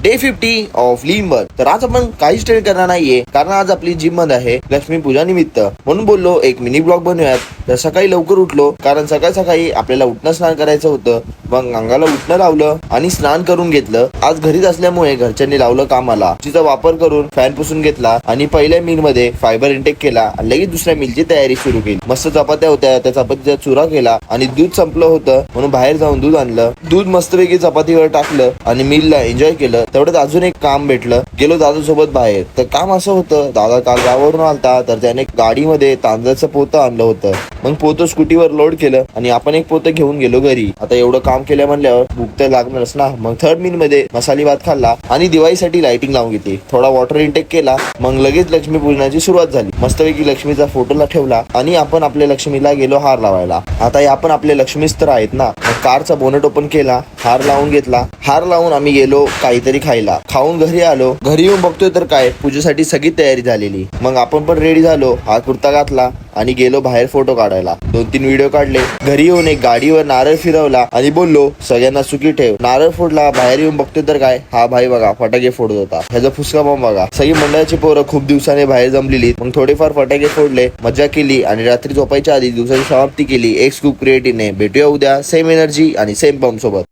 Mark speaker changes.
Speaker 1: Day 50 of lean work. तर आज आपण काहीच ट्रेड करणार नाहीये, कारण आज आपली जिम मध्ये आहे लक्ष्मी पूजा निमित्त. म्हणून बोललो एक मिनी ब्लॉग बनवूयात. तर सकाळी लवकर उठलो, कारण सकाळी सकाळी आपल्याला उठणं स्नान करायचं होतं. मग अंगाला उठणं लावलं आणि स्नान करून घेतलं. आज घरीच असल्यामुळे घरच्यांनी लावलं कामाला. तिचा वापर करून फॅन पुसून घेतला आणि पहिल्या मील मध्ये फायबर इंटेक केला आणि लगेच दुसऱ्या मीलची तयारी सुरू केली. मस्त चपात्या होत्या, त्या चपातीचा चुरा केला आणि दूध संपलं होतं म्हणून बाहेर जाऊन दूध आणलं. दूध मस्तपैकी चपातीवर टाकलं आणि मीलला एन्जॉय केलं. तेवढ्यात अजून एक काम भेटलं. गेलो दादा सोबत बाहेर. तर काम असं होतं, दादा काल गावावरून आलता, तर त्याने गाडीमध्ये तांदळाचं पोतं आणलं होतं. मग पोतं स्कूटीवर लोड केलं आणि आपण एक पोतं घेऊन गेलो घरी. आता एवढं काम केलं म्हणल्यावर भूक तर लागणारच ना. मग थर्ड मील मध्ये मसाली भात खाल्ला आणि दिवाळीसाठी लाइटिंग लावून घेतली. थोडा वॉटर इंटेक केला. मग लगेच लक्ष्मी पूजनाची सुरुवात झाली. मस्तपैकी लक्ष्मीचा फोटोला ठेवला आणि आपण आपल्या लक्ष्मीला गेलो हार लावायला. आता आपण आपले लक्ष्मीच तर आहेत ना. कारचा बोनट ओपन केला, हार लावून घेतला. हार लावून आम्ही गेलो काहीतरी खायला. खाऊन घरी आलो. घरी येऊन बघतोय तर काय, पूजेसाठी सगळी तयारी झालेली. मग आपण पण रेडी झालो. हा कुर्ता घातला आणि गेलो बाहेर फोटो काढायला. 2-3 व्हिडिओ काढले. घरी येऊन एक गाडीवर नारळ फिरवला आणि बोललो सगळ्यांना सुखी ठेव. नारळ फोडला. बाहेर येऊन बघतोय तर काय, हा भाई बघा फटाके फोडत होता. ह्याचा फुसका बॉम्ब बघा. सगळी मंडळाची पोरं खूप दिवसाने बाहेर जमलेली. मग थोडेफार फटाके फोडले, मजा केली आणि रात्री झोपायच्या आधी दिवसाची समाप्ती केली एक स्कूप क्रिएटिव्हने. भेटूया उद्या सेम एनर्जी आणि सेम पंप सोबत.